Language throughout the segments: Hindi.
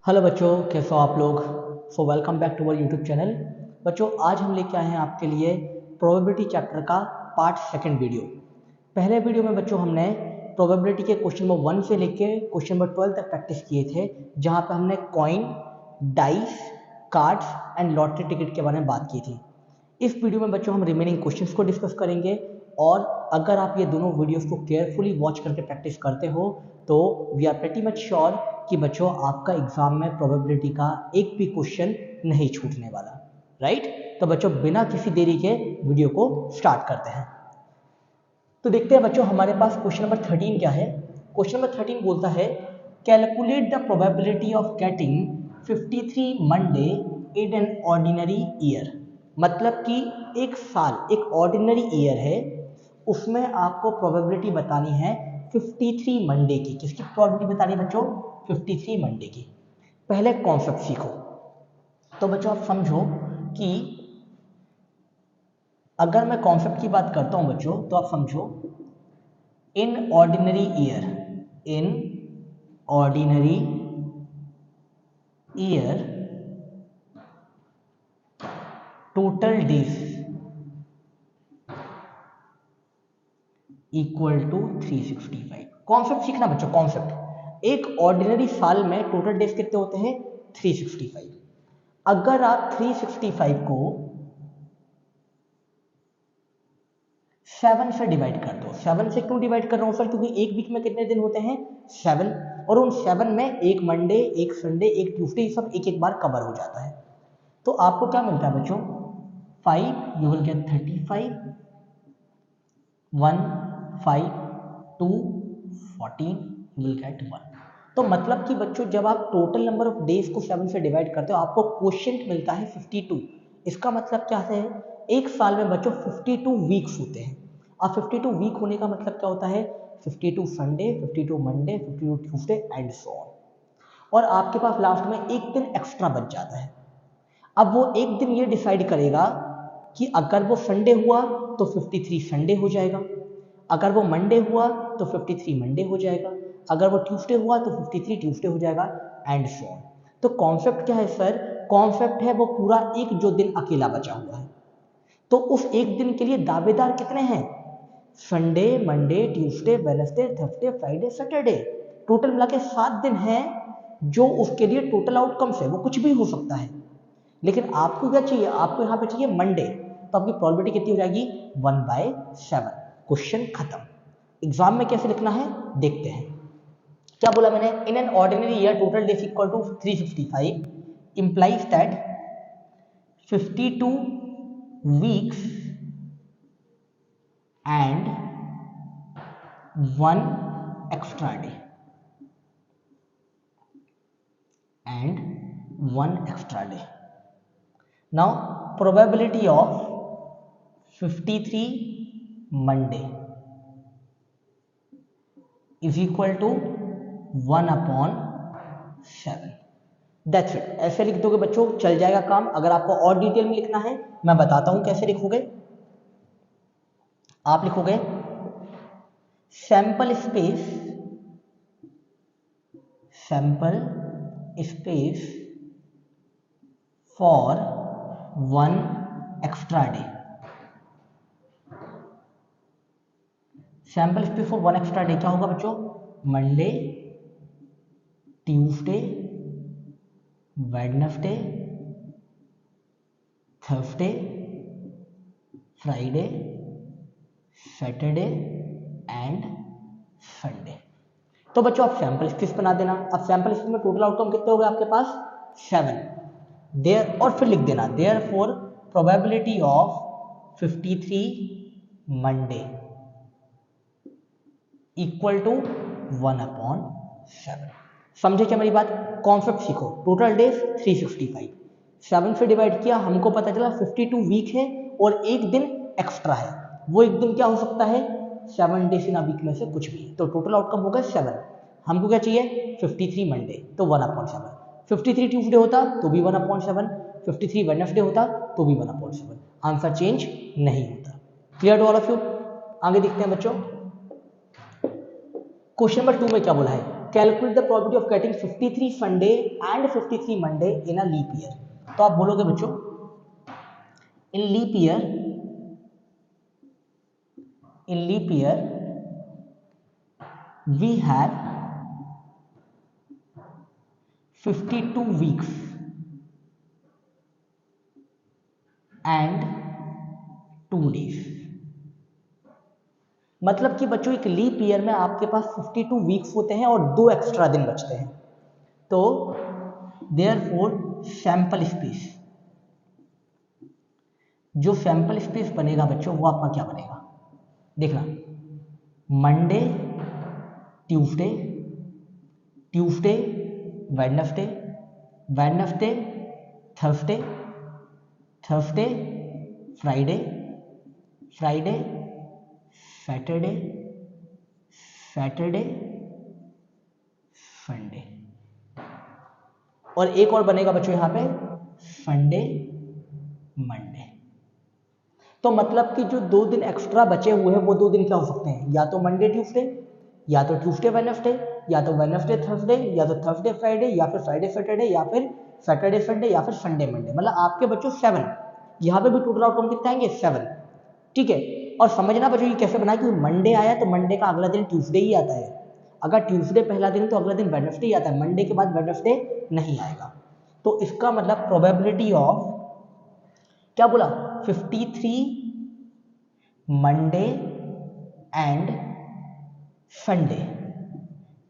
हेलो बच्चों, कैसे हो आप लोग। Welcome back to our YouTube channel. बच्चों, आज हम लेके आए हैं आपके लिए प्रोबेबिलिटी चैप्टर का पार्ट सेकंड वीडियो। पहले वीडियो में बच्चों हमने प्रोबेबिलिटी के क्वेश्चन नंबर 1 से लेके क्वेश्चन नंबर 12 तक प्रैक्टिस किए थे, जहां पे हमने coin, dice, cards and lottery ticket के बारे में बात की थी। इस वीडियो में बच्चों हम रिमेनिंग क्वेश्चंस को डिस्कस करेंगे, और अगर आप ये दोनों वीडियोस को केयरफुली वॉच करके प्रैक्टिस करते हो तो we are pretty much sure कि बच्चों आपका एग्जाम में प्रोबेबिलिटी का एक भी क्वेश्चन नहीं छूटने वाला। राइट? तो बच्चों बिना किसी देरी के वीडियो को स्टार्ट करते हैं। तो देखते हैं बच्चों हमारे पास क्वेश्चन नंबर 13 क्या है। क्वेश्चन नंबर 13 बोलता है calculate the probability of getting 53 Monday in an ordinary year. मतलब कि एक साल, एक ऑर्डिनरी ईयर है, उसमें आपको प्रोबेबिलिटी बतानी है 53 मंडे की। किसकी प्रोबेबिलिटी बतानी है बच्चों? 53 मंडे की। पहले कॉन्सेप्ट सीखो। तो बच्चों आप समझो कि अगर मैं कॉन्सेप्ट की बात करता हूं बच्चों, तो आप समझो in ordinary year, in ordinary year total days equal to 365। Concept सीखना बच्चों, कॉन्सेप्ट। एक ऑर्डिनरी साल में टोटल डेज कितने होते हैं? 365। अगर आप 365 को 7 से डिवाइड कर दो। 7 से क्यों डिवाइड कर रहा हूं सर? क्योंकि एक वीक में कितने दिन होते हैं? 7, और उन 7 में एक मंडे, एक संडे, एक ट्यूसडे, सब एक एक बार कवर हो जाता है। तो आपको क्या मिलता है बच्चों? 5, you will gate 35, 1, 5, 2, 14, you will get 1। तो मतलब कि बच्चों जब आप टोटल नंबर ऑफ डेज को 7 से डिवाइड करते हो आपको क्वोशिएंट मिलता है 52। इसका मतलब क्या है? एक साल में बच्चों 52 वीक्स होते हैं। अब 52 वीक होने का मतलब क्या होता है? 52 Sunday, 52 Monday, 52 Tuesday and so on. और आपके पास लास्ट में एक दिन एक्स्ट्रा बच जाता है। अब वो एक दिन ये डिसाइड करेगा कि अगर वो संडे हुआ तो 53 संडे हो जाएगा, अगर वो मंडे हुआ तो 53 मंडे हो जाएगा, अगर वो ट्यूसडे हुआ तो 53 ट्यूसडे हो जाएगा, एंड सो ऑन। तो कॉन्सेप्ट क्या है सर? कॉन्सेप्ट है वो पूरा एक जो दिन अकेला बचा हुआ है। तो उस एक दिन के लिए दावेदार कितने हैं? Sunday, Monday, Tuesday, Wednesday, Thursday, Friday, Saturday. Total मिला के 7 दिन हैं जो उसके लिए टोटल आउटकम्स है। वो कुछ भी हो सकता है, लेकिन आपको क्या चाहिए? आपको यहाँ पे चाहिए मंडे। तो आपकी प्रोबेबिलिटी कितनी हो जाएगी? 1/7। क्वेश्चन खत्म। एग्जाम में कैसे लिखना है देखते हैं। क्या बोला मैंने? In an ordinary year total days equal to 365 implies that 52 weeks and 1 extra day, and 1 extra day. Now probability of 53 Monday is equal to 1/7। That's it। ऐसे लिख दोगे बच्चों, चल जाएगा काम। अगर आपको और डिटेल में लिखना है मैं बताता हूं कैसे लिखोगे। आप लिखोगे sample space for 1 extra day. Sample space for 1 extra day क्या होगा बच्चों? Monday, Tuesday, Wednesday, Thursday, Friday, Saturday and Sunday. तो बच्चों आप सैंपल स्पेस बना देना। अब सैंपल स्पेस में टोटल आउटकम कितने हो गए आपके पास? 7 देयर, और फिर लिख देना there for probability of 53 Monday equal to 1/7। समझे क्या मेरी बात? कॉन्सेप्ट सीखो। टोटल डेज 365, 7 से डिवाइड किया, हमको पता चला 52 वीक है और एक दिन एक्स्ट्रा है। वो एक दिन क्या हो सकता है? 7 डेज इन अ वीक में से कुछ भी। तो टोटल आउटकम होगा 7। हमको क्या चाहिए? 53 मंडे, तो 1/7। 53 ट्यूसडे होता तो भी 1/7, 53 वेडनेसडे होता तो भी 1/7। आंसर चेंज नहीं होता। Clear to all of you? आगे देखते हैं बच्चों। क्वेश्चन नंबर 2 में क्या बोला है? Calculate the probability of getting 53 Sunday and 53 Monday in a leap year. तो आप बोलोगे बच्चों in leap year we have 52 weeks and 2 days. मतलब कि बच्चों एक लीप ईयर में आपके पास 52 वीक्स होते हैं और 2 एक्स्ट्रा दिन बचते हैं। तो देयरफॉर सैंपल स्पेस, जो सैंपल स्पेस बनेगा बच्चों वो आपका क्या बनेगा, देखना Monday Tuesday, Tuesday Wednesday, Wednesday Thursday, Thursday Friday, Friday Saturday, Saturday Sunday, और एक और बनेगा बच्चों यहां पे संडे मंडे। तो मतलब कि जो 2 दिन एक्स्ट्रा बचे हुए हैं वो 2 दिन क्या हो सकते हैं, या तो मंडे ट्यूसडे, या तो ट्यूसडे वेडनेसडे, या तो वेडनेसडे थर्सडे, या तो थर्सडे फ्राइडे, या फिर फ्राइडे सैटरडे, या फिर सैटरडे संडे, या फिर संडे मंडे। मतलब आपके बच्चों 7, यहाँ पे भी टोटल आउटकम कितना आएंगे 7। ठीक है, और समझना बच्चों ये कैसे बना, कि मंडे आया तो मंडे का अगला दिन ट्यूसडे ही आता है, अगर ट्यूसडे पहला दिन तो अगला दिन वेडनेसडे ही आता है, मंडे के बाद वेडनेसडे नहीं आएगा। तो इसका मतलब प्रोबेबिलिटी ऑफ क्या बोला 53 Monday and Sunday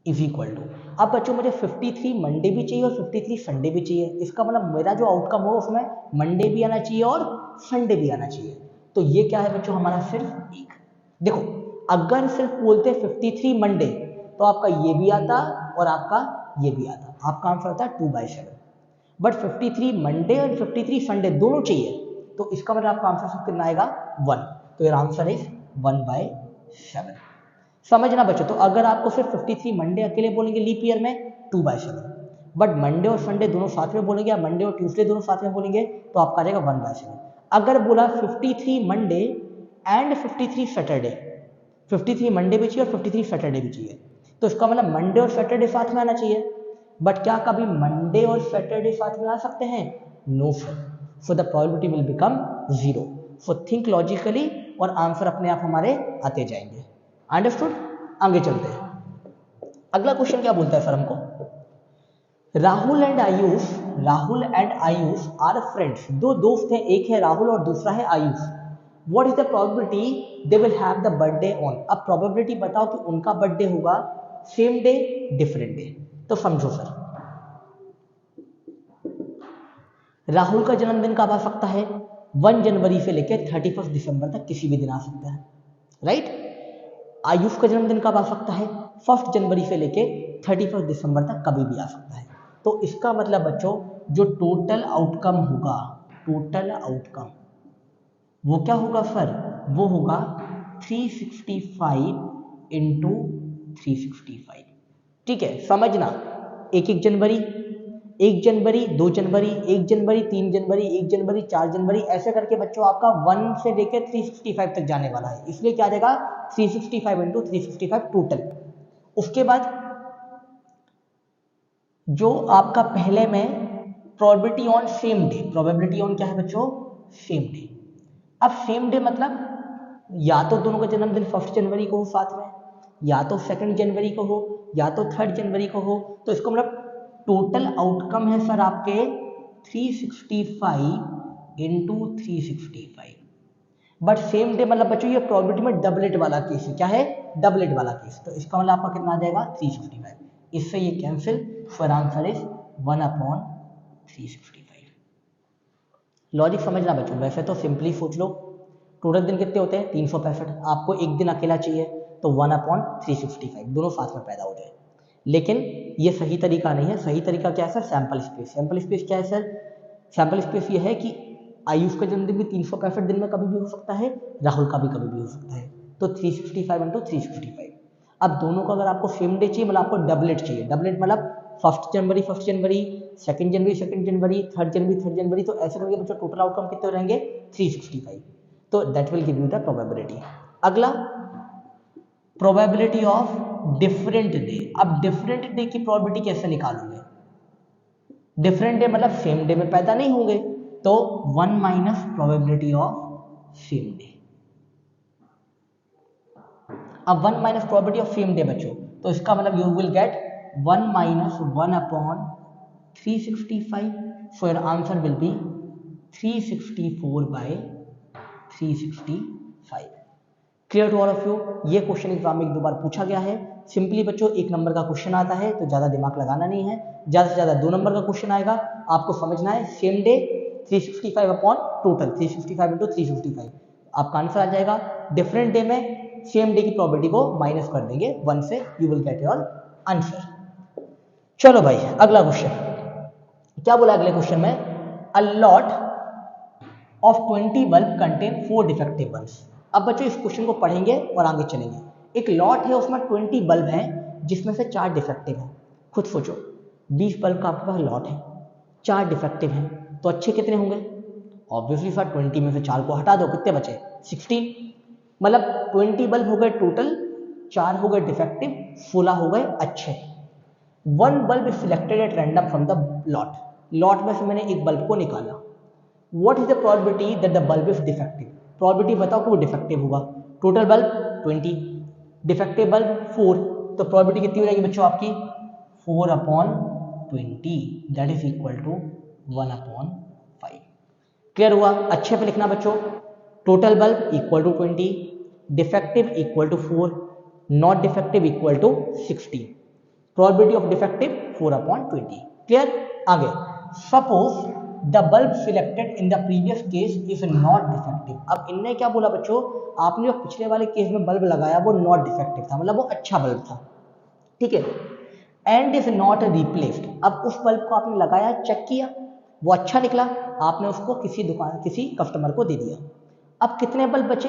is equal to, अब बच्चों मुझे 53 मंडे भी चाहिए और 53 संडे भी चाहिए। इसका मतलब मेरा जो आउटकम हो उसमें मंडे भी आना चाहिए और संडे भी आना चाहिए। तो ये क्या है बच्चों हमारा सिर्फ एक। देखो अगर सिर्फ बोलते 53 मंडे तो आपका ये भी आता और आपका ये भी आता, आपका आंसर आता 2/7। बट 53 मंडे और 53 संडे दोनों चाहिए, तो इसका मतलब आपका आंसर सिर्फ कितना आएगा 1। तो योर आंसर इज 1/7। समझना बच्चों, तो अगर आपको सिर्फ 53 मंडे अकेले बोलेंगे लीप ईयर में 2/7, बट मंडे और संडे दोनों साथ में बोलेंगे या मंडे और ट्यूसडे दोनों साथ में बोलेंगे तो आपका आ जाएगा 1/7। अगर बोला 53 मंडे एंड 53 सैटरडे, 53 मंडे भी चाहिए और 53 सैटरडे भी चाहिए, तो इसका मतलब मंडे और सैटरडे साथ में आना चाहिए। बट क्या कभी मंडे और सैटरडे साथ में आ सकते हैं, no sir, so the probability will become 0। So think logically और आंसर अपने आप हमारे आते जाएंगे। अंडरस्टूड, आगे चलते हैं। अगला क्वेश्चन क्या बोलता है सर हमको, Rahul and Ayush are friends, दो दोस्त हैं, एक है राहुल और दूसरा है Ayush. What is the probability they will have the birthday on, अब प्रोबेबिलिटी बताओ कि उनका बर्थडे होगा सेम डे डिफरेंट डे। तो समझो सर, राहुल का जन्मदिन कब आ सकता है, 1 जनवरी से लेकर 31 दिसंबर तक किसी भी दिन आ सकता है, राइट। आयुष का जन्मदिन कब आ सकता है, 1 जनवरी से लेकर 31 दिसंबर तक कभी भी आ सकता है। तो इसका मतलब बच्चों जो टोटल आउटकम होगा, टोटल आउटकम वो क्या होगा सर, वो होगा 365 इंटू 365। ठीक है, समझना 1 जनवरी, 1 जनवरी, 2 जनवरी, 1 जनवरी, 3 जनवरी, 1 जनवरी, 4 जनवरी, ऐसे करके बच्चों आपका 1 से लेकर 365 तक जाने वाला है, इसलिए क्या आ जाएगा 365 इंटू 365 टोटल। उसके बाद जो आपका पहले में probability on same day, probability on क्या है बच्चों, सेम डे। अब सेम डे मतलब या तो दोनों का जन्मदिन 1 जनवरी को हो साथ में, या तो 2 जनवरी को हो, या तो 3 जनवरी को हो। तो इसको मतलब टोटल आउटकम है सर आपके 365 इंटू 365। बट सेम डे मतलब बच्चों ये प्रोबेबिलिटी में डबलेट वाला केस है, क्या है डबलेट वाला केस, तो इसका मतलब आपका कितना आ जाएगा 365, इससे ये कैंसिल, फिर आंसर इज 1/365। लॉजिक समझना बच्चों, वैसे तो सिंपली सोच लो, टोटल दिन कितने होते हैं 365, आपको एक दिन अकेला चाहिए तो 1/365 दोनों साथ में पैदा हो जाए। लेकिन ये सही तरीका नहीं है, सही तरीका क्या है sir, sample space. Sample space क्या है सर, सैंपल स्पेस ये है कि आयुष का जन्मदिन भी 365 दिन में कभी भी हो सकता है, राहुल का भी कभी भी हो सकता है, तो 365 इंटू 365। अब दोनों का अगर आपको सेम डे चाहिए मतलब आपको डबलेट चाहिए, डबलेट मतलब 1 जनवरी 1 जनवरी, 2 जनवरी 2 जनवरी, 3 जनवरी 3 जनवरी, तो ऐसे करके बच्चों टोटल आउटकम कितने रहेंगे 365। तो that will give you the probability. अगला प्रोबेबिलिटी ऑफ डिफरेंट डे। अब डिफरेंट डे की प्रोबेबिलिटी कैसे निकालोगे? डिफरेंट डे मतलब सेम डे में पैदा नहीं होंगे, तो 1 minus probability of same day. अब 1 minus probability of same day बच्चों, तो इसका मतलब you will get 1 minus 1 upon 365, so your answer will be 364 by 365। Clear to all of you? ये क्वेश्चन एग्जाम में एक दो बार पूछा गया है। सिंपली बच्चों 1 नंबर का क्वेश्चन आता है तो ज़्यादा दिमाग लगाना नहीं है, ज़्यादा से ज़्यादा 2 नंबर का क्वेश्चन आएगा, आपको समझना है same day 365 upon total 365 into 355, आपका आंसर आ जाएगा। डिफरेंट डे में सेम डे की प्रोबेबिलिटी को माइनस कर देंगे 1 से, you will get your answer. चलो भाई अगला क्वेश्चन क्या बोला अगले क्वेश्चन में, a lot of 20 bulb contain 4 defective bulbs. अब बच्चों इस क्वेश्चन को पढ़ेंगे और आगे चलेंगे। एक लॉट है उसमें 20 बल्ब हैं जिसमें से 4 डिफेक्टिव हैं। खुद सोचो 20 बल्ब का आपके पास लॉट है, 4 डिफेक्टिव हैं, तो अच्छे कितने होंगे? ऑब्वियसली सर 20 में से 4 को हटा दो, कितने बचे? 16। मतलब 20 बल्ब हो गए टोटल, 4 हो गए डिफेक्टिव, 16 हो गए अच्छे। 1 bulb is selected eight random from the lot. Lot में से मैंने एक बल्ब को निकाला। What is the probability that the bulb is defective? Probability बताओ कि वो डिफेक्टिव होगा। टोटल बल्ब 20, डिफेक्टिव बल्ब 4, तो प्रोबेबिलिटी कितनी हो जाएगी बच्चों आपकी? 4 upon 20 that is equal to 1 upon 5। Clear हुआ? अच्छे पे लिखना बच्चों, total bulb equal to 20, defective equal to 4, not defective equal to 16, probability of defective 4 upon 20। Clear? आगे, suppose the bulb selected in the previous case is not defective. अब इनने क्या बोला बच्चों, आपने जो पिछले वाले केस में बल्ब लगाया वो नॉट डिफेक्टिव था, मतलब वो अच्छा बल्ब था, ठीक है, एंड इज नॉट रिप्लेस्ड। अब उस बल्ब को आपने लगाया, चेक किया, वो अच्छा निकला, आपने उसको किसी दुकान किसी कस्टमर को दे दिया। अब कितने बल्ब बचे?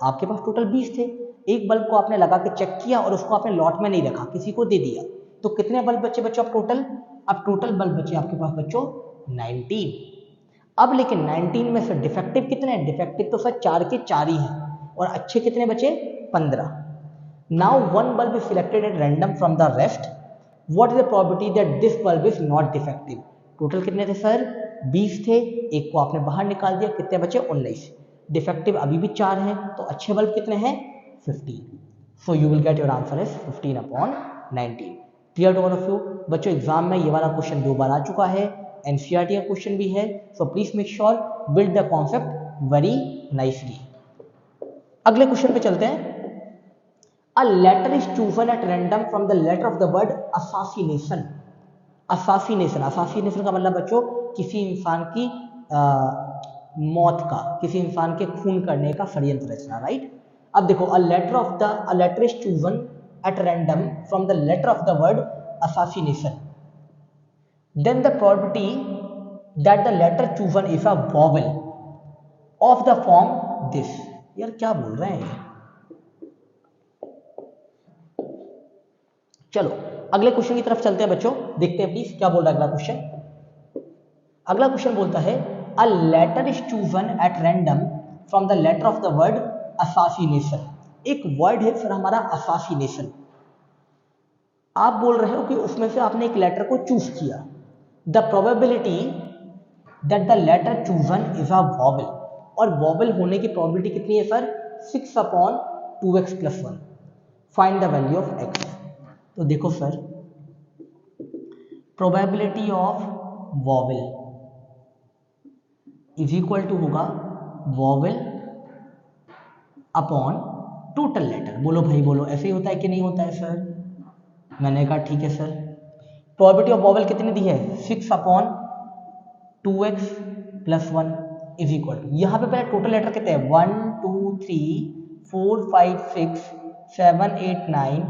आपके पास टोटल 20 थे, एक बल्ब को आपने लगा के चेक किया और उसको आपने लॉट में नहीं रखा, किसी को दे दिया, तो कितने बल्ब बचे बच्चों अब टोटल? अब टोटल बल्ब बचे आपके पास बच्चों 19। अब लेकिन 19 में से डिफेक्टिव कितने हैं? डिफेक्टिव तो सर 4 के 4 ही हैं, और अच्छे कितने बचे? 15। Now 1 bulb is selected eight random from the rest, what is the probability that this bulb is not defective? Total कितने थे सर? 20 थे, एक को आपने बाहर निकाल दिया, कितने बचे? 19। डिफेक्टिव अभी भी 4 हैं, तो अच्छे बल्ब कितने हैं? 15। So you will get your answer is 15 upon 19। Clear to all of you? बच्चों एग्जाम में ये वाला क्वेश्चन 2 बार आ चुका है, एनसीईआरटी का क्वेश्चन भी है, so please make sure build the concept very nicely. अगले क्वेश्चन पे चलते हैं। A letter is chosen at random from the letter of the word assassination. assassination assassination का मतलब बच्चों किसी इंसान की मौत का, किसी इंसान के खून करने का षड्यंत्र रचना, राइट? अब देखो a letter is chosen at random from the letter of the word assassination, then the probability that the letter chosen is a vowel of the form this। यार क्या बोल रहे हैं ये? चलो अगले क्वेश्चन की तरफ चलते हैं बच्चों, देखते हैं प्लीज क्या बोल रहा है अगला क्वेश्चन। अगला क्वेश्चन बोलता है a letter is chosen at random from the letter of the word assassination. एक वर्ड है फिर हमारा असासिनेशन, आप बोल रहे हो कि उसमें से आपने एक लेटर को चूज किया, the probability that the letter chosen is a vowel, और वॉवल होने की प्रोबेबिलिटी कितनी है sir? 6 upon 2x plus 1। Find the value of x। तो देखो सर, probability of vowel is equal to होगा वॉवेल अपॉन टोटल लेटर। बोलो भाई बोलो, ऐसे ही होता है कि नहीं होता है सर? मैंने कहा ठीक है सर। प्रोबेबिलिटी ऑफ वॉवेल कितनी दी है? 6 upon 2x plus 1 is equal to, यहाँ पे पहले टोटल लेटर कितने हैं? 1 2 3 4 5 6 7 8 9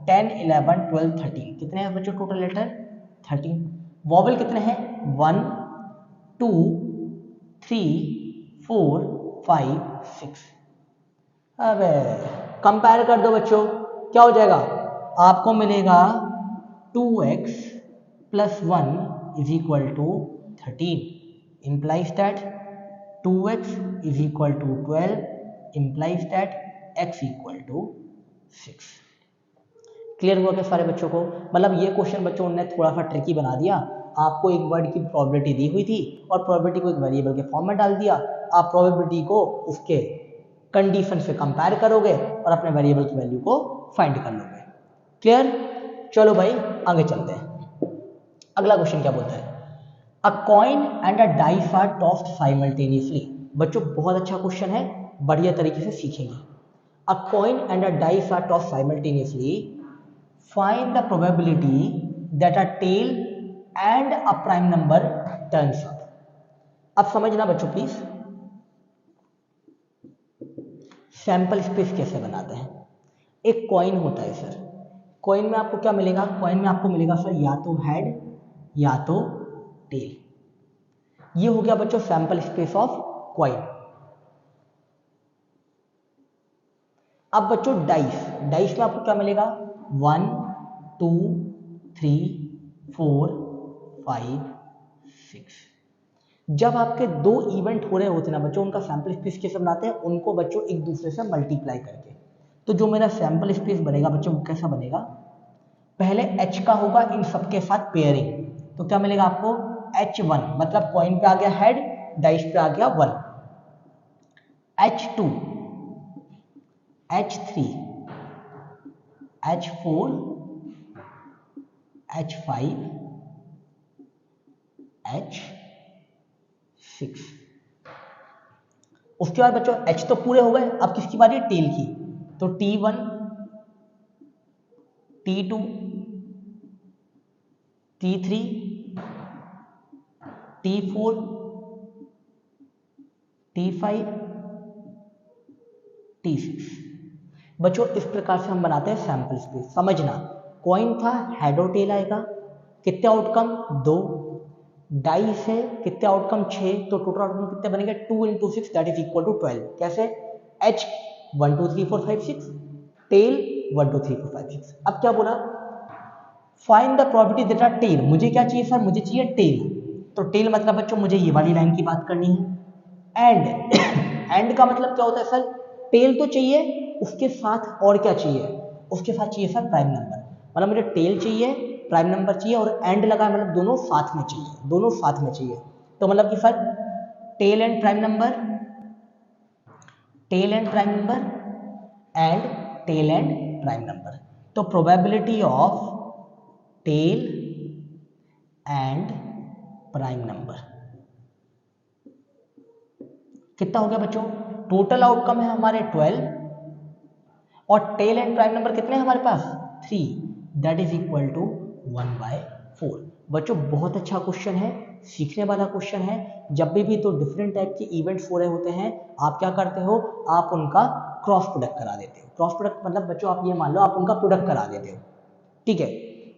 10 11 12 13। कितने हैं बच्चों टोटल लेटर? 13। वॉवेल कितने हैं? 1 2 3 4 5 6। अबे कंपेयर कर दो बच्चों, क्या हो जाएगा? आपको मिलेगा 2x plus 1 is equal to 13, implies that 2x is equal to 12, implies that x equal to 6। Clear हुआ क्या सारे बच्चों को? मतलब ये क्वेश्चन बच्चों ने थोड़ा सा ट्रिकी बना दिया। आपको एक वर्ड की प्रोबेबिलिटी दी हुई थी और प्रोबेबिलिटी को एक वेरिएबल के फॉर्म में डाल दिया। आप प्रोबेबिलिटी को उसके कंडीशन से कंपेयर करोगे और अपने वेरिएबल की वैल्यू को फाइंड कर लोगे। क्लियर? चलो भाई आगे चलते हैं। अगला क्वेश्चन क्या बोलता है? A coin and a dice are tossed simultaneously. बच्चों बहुत अच्छा क्वेश्चन है, बढ़िया तरीके से सीखेंगे। A coin and a dice are tossed simultaneously, find the probability that a tail and a prime number turns up. अब समझना बच्चों प्लीज, सैंपल स्पेस कैसे बनाते हैं। एक कॉइन होता है सर, कॉइन में आपको क्या मिलेगा? कॉइन में आपको मिलेगा सर या तो हेड या तो टेल। ये हो गया बच्चों सैंपल स्पेस ऑफ कॉइन। अब बच्चों डाइस, डाइस में आपको क्या मिलेगा? 1 2 3 4 5 6। जब आपके दो इवेंट हो रहे होते हैं ना बच्चों, उनका सैंपल स्पेस कैसे बनाते हैं? उनको बच्चों एक दूसरे से मल्टीप्लाई करके। तो जो मेरा सैंपल स्पेस बनेगा बच्चों वो कैसा बनेगा? पहले h का होगा इन सबके साथ पेयरिंग, तो क्या मिलेगा आपको? h1, मतलब कॉइन पे आ गया हेड, डाइस पे आ गया 1, h2, h3, h4, h5, h6। उसके बाद बच्चों h तो पूरे हो गए, अब किसकी बारी है? टेल की। तो t1, t2, t3, t4, t5, t6। बच्चों इस प्रकार से हम बनाते हैं सैंपल स्पेस। समझना, कॉइन था, हेड और टेल आएगा, कितने आउटकम? 2। डाइस है, कितने आउटकम? 6, तो टोटल आउटकम कितने बनेंगे? 2 × 6 दैट इज इक्वल टू 12। कैसे? h 1 2 3 4 5 6, tail 1 2 3 4 5 6। अब क्या बोला? Find the probability that tail. मुझे क्या चाहिए सर? मुझे चाहिए टेल। तो टेल मतलब बच्चों मुझे ये वाली लाइन की बात करनी है। एंड एंड का मतलब क्या होता है सर? टेल तो चाहिए, उसके साथ और क्या चाहिए? उसके साथ चाहिए सर प्राइम नंबर। मतलब मुझे टेल चाहिए, प्राइम नंबर चाहिए और एंड लगा, मतलब दोनों साथ में चाहिए, दोनों साथ में चाहिए। तो मतलब कि sir tail and prime number, tail and prime number and tail and prime number. तो probability of tail and prime number कितना हो गया बच्चों? टोटल आउटकम है हमारे 12 और टेल एंड प्राइम नंबर कितने हैं हमारे पास? 3, दैट इज इक्वल टू 1/4। बच्चों बहुत अच्छा क्वेश्चन है, सीखने वाला क्वेश्चन है। जब भी तो डिफरेंट टाइप के इवेंट्स हो रहे होते हैं, आप क्या करते हो? आप उनका क्रॉस प्रोडक्ट करा देते हो। क्रॉस प्रोडक्ट मतलब बच्चों आप ये मान लो आप उनका प्रोडक्ट करा देते हो, ठीक है।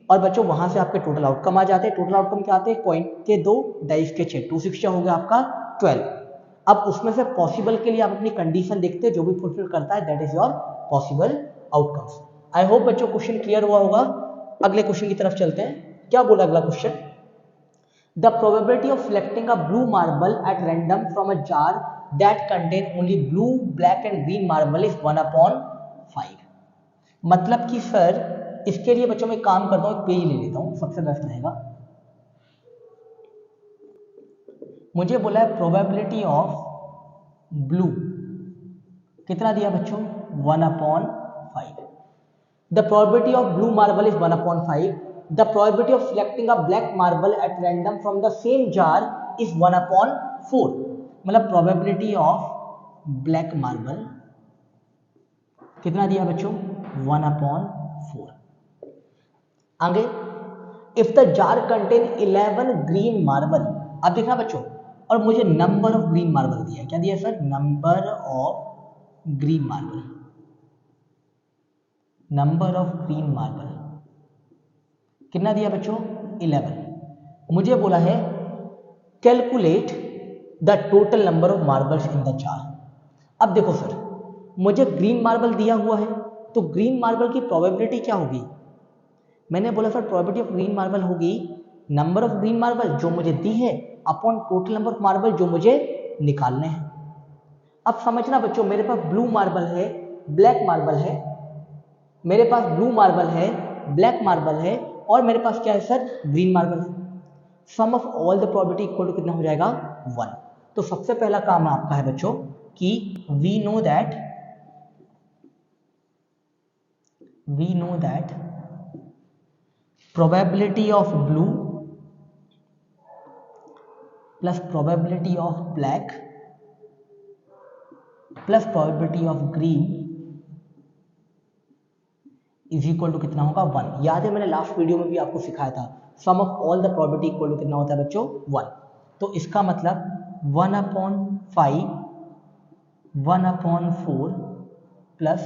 और बच्चों वहां से आपके टोटल आउटकम आ जाते हैं। टोटल आउटकम क्या आते हैं? कॉइन के 2, डाइस के 6, 2 6 हो गया आपका 12। अब उसमें से पॉसिबल के लिए आप अपनी कंडीशन देखते हैं, जो भी फुलफिल करता है that is your possible outcomes. I hope बच्चों क्वेश्चन क्लियर हुआ होगा। अगले क्वेश्चन की तरफ चलते हैं। क्या बोला अगला question? The probability of selecting a blue marble eight random from a jar that contain only blue, black and green marble is 1/5। मतलब कि सर इसके लिए बच्चों में काम करता हूं, एक पेज ले लेता हूं, सबसे बेस्ट रहेगा। मुझे बोला है प्रोबेबिलिटी ऑफ ब्लू, कितना दिया बच्चों? 1/5। The probability of blue marble is 1/5। The probability of selecting a black marble eight random from the same jar is 1/4। मतलब प्रोबेबिलिटी ऑफ ब्लैक मार्बल कितना दिया बच्चों? 1/4। आगे, if the jar contain 11 green marble. अब देखना बच्चों, और मुझे नंबर ऑफ ग्रीन मार्बल दिया। क्या दिया sir? Number of green marble, number of green marble कितना दिया बच्चों? 11। मुझे बोला है calculate the total number of marbles in the jar. अब देखो सर, मुझे ग्रीन मार्बल दिया हुआ है, तो ग्रीन मार्बल की प्रोबेबिलिटी क्या होगी? मैंने बोला sir probability of green marble होगी नंबर ऑफ ग्रीन मार्बल जो मुझे दी है upon total number of marble जो मुझे निकालने हैं। अब समझना बच्चों, मेरे पास ब्लू मार्बल है, ब्लैक मार्बल है, मेरे पास ब्लू मार्बल है, ब्लैक मार्बल है और मेरे पास क्या है सर, ग्रीन मार्बल है। Sum of all the probability equal to कितना हो जाएगा, 1। तो सबसे पहला काम आपका है बच्चों कि we know that probability of blue plus probability of black plus probability of green is equal to कितना होगा, 1। याद है मैंने लास्ट वीडियो में भी आपको सिखाया था, sum of all the probability equal to कितना होता है बच्चों, 1। तो इसका मतलब 1/4 plus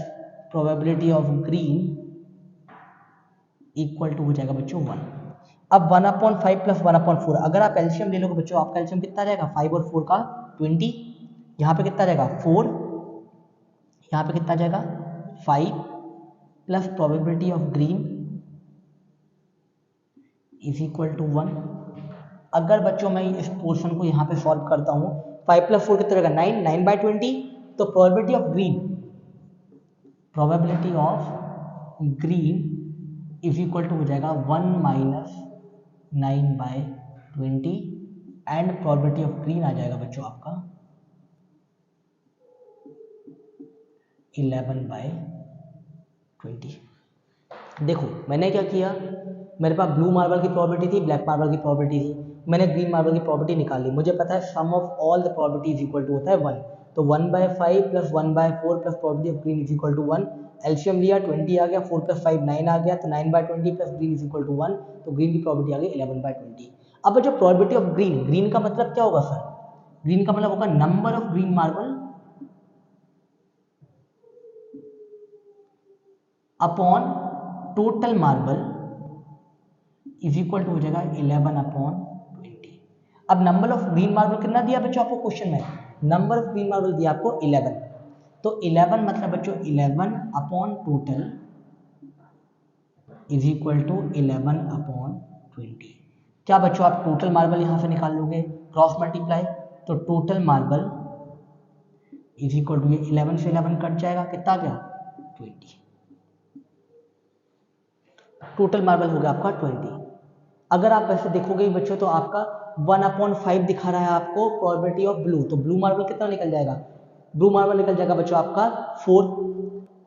probability of green equal to हो जाएगा बच्चों 1। अब 1/5 प्लस 1/4, अगर आप एलसीएम ले लोगे बच्चों, आपका एलसीएम कितना जाएगा, 5 और 4 का 20। यहाँ पे कितना जाएगा 4, यहाँ पे कितना जाएगा 5 plus probability of green is equal to 1। अगर बच्चों मैं इस पोर्शन को यहाँ पे सॉल्व करता हूँ, 5 प्लस 4 कितना रहेगा 9, 9/20। तो probability of green is equal to हो जाएगा 1 minus 9/20 and probability of green आ जाएगा बच्चों आपका 11/20। देखो मैंने क्या किया, मेरे पास ब्लू मार्बल की प्रोबेबिलिटी थी, ब्लैक मार्बल की प्रोबेबिलिटी थी, मैंने ग्रीन मार्बल की प्रोबेबिलिटी निकाल ली। मुझे पता है sum of all the probability is equal to होता है 1। तो 1/5 plus 1/4 plus probability of green is equal to 1। LCM लिया 20 आ गया, 4 प्लस 5 9 आ गया, तो 9/20 plus green is equal to 1। तो ग्रीन की प्रोबेबिलिटी आ गई 11/20। अब जो प्रोबेबिलिटी ऑफ ग्रीन, ग्रीन का मतलब क्या होगा सर, ग्रीन का मतलब होगा number of green marble upon total marble is equal to हो जाएगा 11/20। अब नंबर ऑफ ग्रीन मार्बल कितना दिया बच्चों आपको क्वेश्चन में, नंबर ऑफ ग्रीन मार्बल दिया आपको 11। तो 11 मतलब बच्चों 11 upon total is equal to 11/20। क्या बच्चों आप टोटल मार्बल यहां से निकाल लोगे, क्रॉस मल्टीप्लाई, तो total marble is equal to 11 से 11 कट जाएगा, कितना आ गया 20। टोटल मार्बल हो गया आपका 20। अगर आप ऐसे देखोगे बच्चों तो आपका 1/5 दिखा रहा है आपको प्रोबेबिलिटी ऑफ ब्लू, तो ब्लू मार्बल कितना निकल जाएगा, ब्लू मार्बल निकल जाएगा बच्चों आपका 4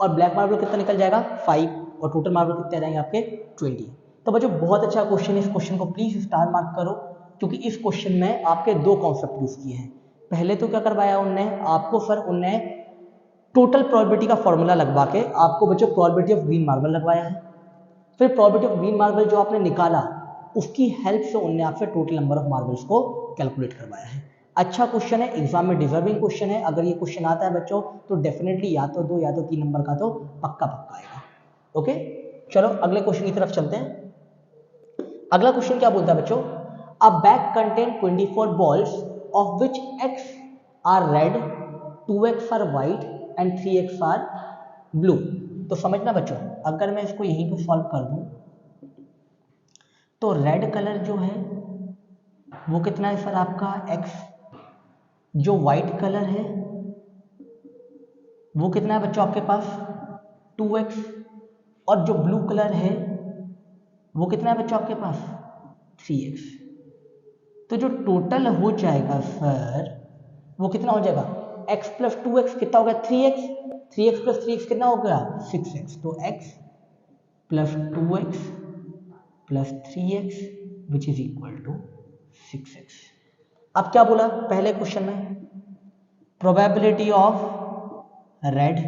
और ब्लैक मार्बल कितना निकल जाएगा 5 और टोटल मार्बल कितने आ जाएंगे आपके 20। तो बच्चों बहुत अच्छा क्वेश्चन है, इस क्वेश्चन को प्लीज स्टार मार्क करो क्योंकि इस क्वेश्चन में आपके दो कॉन्सेप्ट यूज किए हैं। पहले तो क्या करवाया उनने आपको, सर उनने टोटल प्रोबेबिलिटी का फॉर्मूला लगवा के आपको बच्चों प्रोबेबिलिटी ऑफ ग्रीन मार्बल लगवाया है, फिर प्रोबेबिलिटी ऑफ ग्रीन मार्बल जो आपने निकाला उसकी हेल्प से उन्होंने आपसे टोटल नंबर ऑफ मार्बल्स को कैलकुलेट करवाया है। अच्छा क्वेश्चन है, एग्जाम में डिजर्विंग क्वेश्चन है, अगर ये क्वेश्चन आता है बच्चों तो डेफिनेटली या तो 2 या तो 3 नंबर का तो पक्का पक्का आएगा। ओके चलो अगले क्वेश्चन की तरफ चलते हैं। अगला क्वेश्चन क्या बोलता है बच्चों, a bag contain 24 balls of which x are red, 2x are white and 3x are blue. तो समझना बच्चों, अगर मैं इसको यहीं पे सॉल्व कर दूं तो रेड कलर जो है वो कितना है सर आपका x, जो व्हाइट कलर है वो कितना है बच्चों आपके पास 2x और जो ब्लू कलर है वो कितना है बच्चों आपके पास 3x। तो जो टोटल हो जाएगा सर वो कितना हो जाएगा x प्लस 2x कितना हो गया 3x, 3x प्लस 3x कितना हो गया 6x। तो x plus 2x plus 3x which is equal to 6x। अब क्या बोला पहले क्वेश्चन में, प्रोबेबिलिटी ऑफ रेड।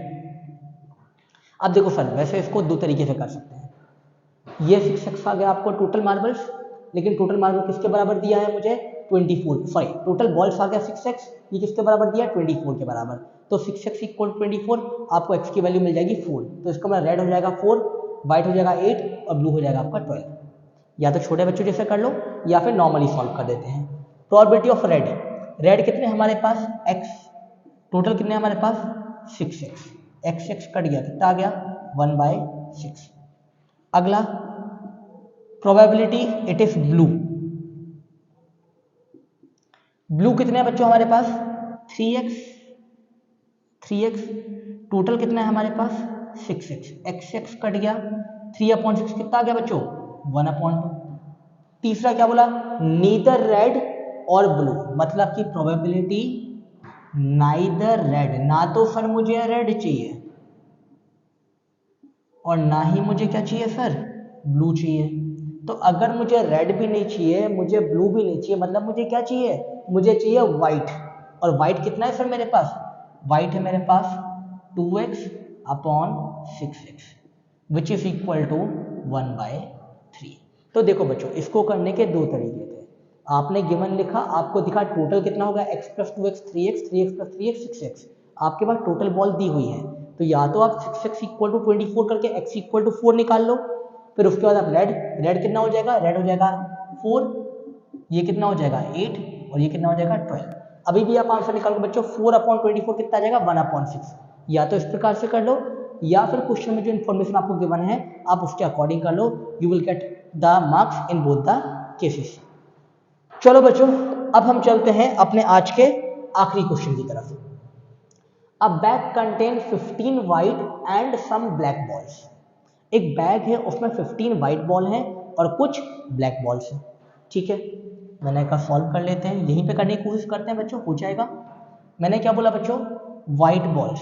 अब देखो सर वैसे इसको दो तरीके से कर सकते हैं, ये 6x आ गया आपको टोटल मार्बल्स, लेकिन टोटल मार्बल किसके बराबर दिया है मुझे 24, सॉरी टोटल बॉल्स आ गया 6x, ये किसके बराबर दिया 24 के बराबर। तो 6x इक्वल 24, आपको x की वैल्यू मिल जाएगी 4, तो इसका मतलब रेड हो जाएगा 4, व्हाइट हो जाएगा 8 और ब्लू हो जाएगा आपका 12। या तो छोटे बच्चों जैसे कर लो या फिर नॉर्मली सॉल्व कर देते हैं। प्रोबेबिलिटी ऑफ रेड, रेड कितने हमारे पास x, टोटल कितने हमारे पास 6x, x कट गया कितना आ गया 1/6। अगला probability it is blue, blue कितने हैं बच्चों हमारे पास 3x, टोटल कितना है हमारे पास 6x, x कट गया 3/6 कितना आ गया बच्चों 1/2। तीसरा क्या बोला नीदर रेड और ब्लू, मतलब कि प्रोबेबिलिटी नाइदर रेड, ना तो सर मुझे रेड चाहिए और ना ही मुझे क्या चाहिए सर ब्लू चाहिए। तो अगर मुझे रेड भी नहीं चाहिए मुझे ब्लू भी नहीं चाहिए, मतलब मुझे क्या चाहिए, मुझे चाहिए व्हाइट। और व्हाइट कितना है सर मेरे पास, व्हाइट है मेरे पास 2x/6x which is equal to 1/3। तो देखो बच्चों इसको करने के दो तरीके थे। आपने गिवन लिखा, आपको दिखा टोटल कितना होगा x + 2x 3x 3x + 3x 6x, आपके पास टोटल बॉल दी हुई है। तो या तो आप 6x = 24 करके x = 4 निकाल लो, फिर उसके बाद आप रेड कितना हो जाएगा, रेड हो जाएगा 4, ये कितना हो जाएगा 8 और ये कितना हो जाएगा 12। अभी भी आप आंसर निकालो बच्चों 4/24 कितना आ जाएगा 1/6। या तो इस प्रकार से कर लो या फिर क्वेश्चन में जो इन्फॉर्मेशन आपको गिवन है आप उसके अकॉर्डिंग कर लो, you will get the marks in both the cases. चलो बच्चों अब हम चलते हैं अपने आज के आखिरी क्वेश्चन की तरफ। A bag contain 15 white and some black balls. एक बैग है उसमें 15 व्हाइट बॉल हैं और कुछ ब्लैक बॉल्स हैं। ठीक है, मैंने कहा सॉल्व कर लेते हैं, यहीं पे करने की कोशिश करते हैं बच्चों, हो जाएगा। मैंने क्या बोला बच्चों, व्हाइट बॉल्स,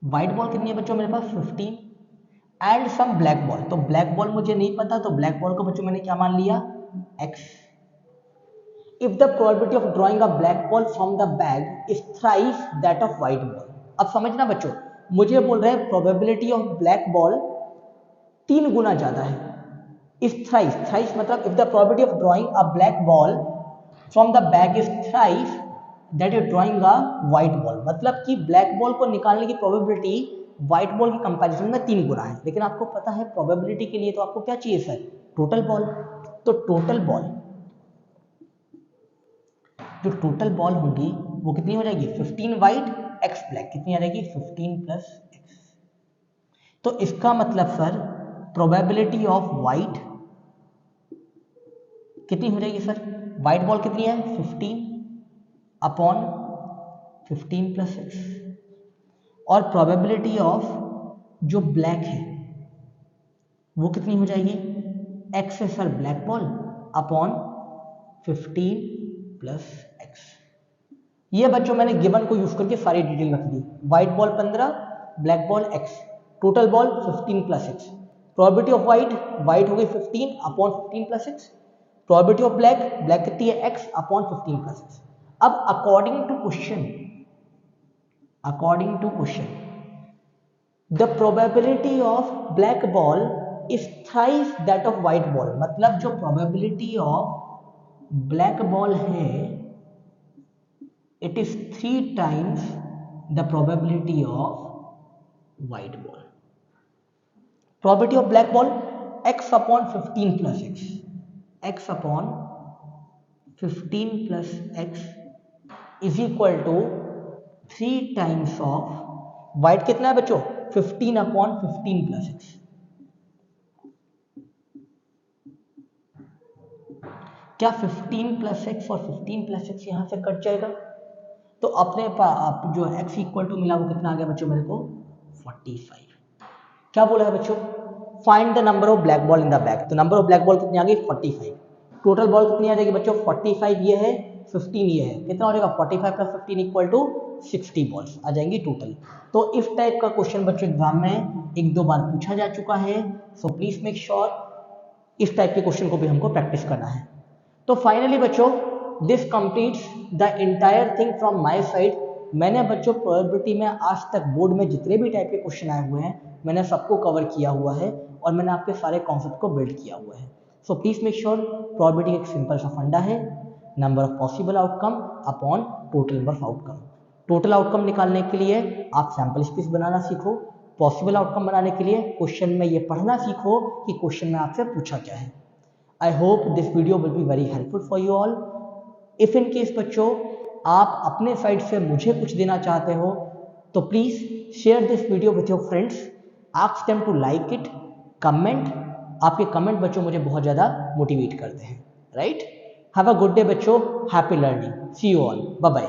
व्हाइट बॉल कितनी है बच्चों मेरे पास 15 एंड सम ब्लैक बॉल। तो ब्लैक बॉल मुझे नहीं पता, तो ब्लैक बॉल को बच्चों मैंने क्या मान लिया x। If the probability of drawing a black ball from the bag is thrice that of white ball. अब समझना बच्चों, मुझे बोल रहे हैं प्रोबेबिलिटी ऑफ ब्लैक बॉल 3 गुना ज्यादा है। इज थ्राइस, थ्राइस मतलब if the probability of drawing a black ball from the bag is thrice that is drawing a white ball, मतलब कि ब्लैक बॉल को निकालने की प्रोबेबिलिटी व्हाइट बॉल की कंपैरिजन में 3 गुना है। लेकिन आपको पता है प्रोबेबिलिटी के लिए तो आपको क्या चाहिए सर, टोटल बॉल। तो टोटल बॉल, जो टोटल बॉल होगी वो कितनी हो जाएगी 15 व्हाइट x ब्लैक, कितनी आ जाएगी 15 + x। तो इसका मतलब सर प्रोबेबिलिटी ऑफ व्हाइट कितनी हो जाएगी सर, व्हाइट बॉल कितनी है 15/15 + x, और प्रोबेबिलिटी ऑफ जो ब्लैक है वो कितनी हो जाएगी, x है sir black ball upon 15 + x। ये बच्चों मैंने गिवन को यूज करके सारी डिटेल रख दी। White ball 15, black ball x, total ball 15 + x। Probability of white हो गई 15/15 + x। Probability of black, black कितनी है x/15 + x। अब according to question the probability of black ball is thrice that of white ball, मतलब जो प्रोबेबिलिटी ऑफ ब्लैक बॉल है it is 3 times the probability of white ball. Probability of black ball x/15 + x, x/15 + x is equal to 3 times of white कितना है बच्चों 15/15 + x। क्या 15 + x और 15 + x यहां से कट जाएगा, तो अपने आप जो x = मिला वो कितना आ गया बच्चों मेरे को 45। क्या बोला है बच्चों, find the number of black ball in the bag. तो नंबर ऑफ ब्लैक बॉल कितनी आ गई 45। टोटल बॉल कितनी आ जाएगी बच्चों 45 ये है 15 ये है, कितना हो जाएगा 45 + 15 = 60 बॉल्स आ जाएंगी टोटल। तो इस टाइप का क्वेश्चन बच्चों एग्जाम में 1-2 बार पूछा जा चुका है। सो प्लीज मेक श्योर इस टाइप के क्वेश्चन को भी हमको प्रैक्टिस करना है। तो फाइनली बच्चों this completes the entire thing from my side. मैंने बच्चों प्रोबेबिलिटी में आज तक बोर्ड में जितने भी टाइप के क्वेश्चन आए हुए हैं मैंने सबको कवर किया हुआ है और मैंने आपके सारे कॉन्सेप्ट को बिल्ड किया हुआ है। So please make sure probability एक सिंपल सा फंडा है, number of possible outcome upon total number of outcome. Total outcome निकालने के लिए आप सैंपल स्पेस बनाना सीखो, पॉसिबल आउटकम बनाने के लिए क्वेश्चन में ये पढ़ना सीखो कि क्वेश्चन में आपसे पूछा क्या है। I hope this video will be very helpful for you all. If in case बच्चों आप अपने साइड से मुझे कुछ देना चाहते हो तो please share this video with your friends, ask them to like it, comment. आपके कमेंट बच्चों मुझे बहुत ज़्यादा मोटिवेट करते हैं, right. Have a good day बच्चों, happy learning, see you all, bye bye.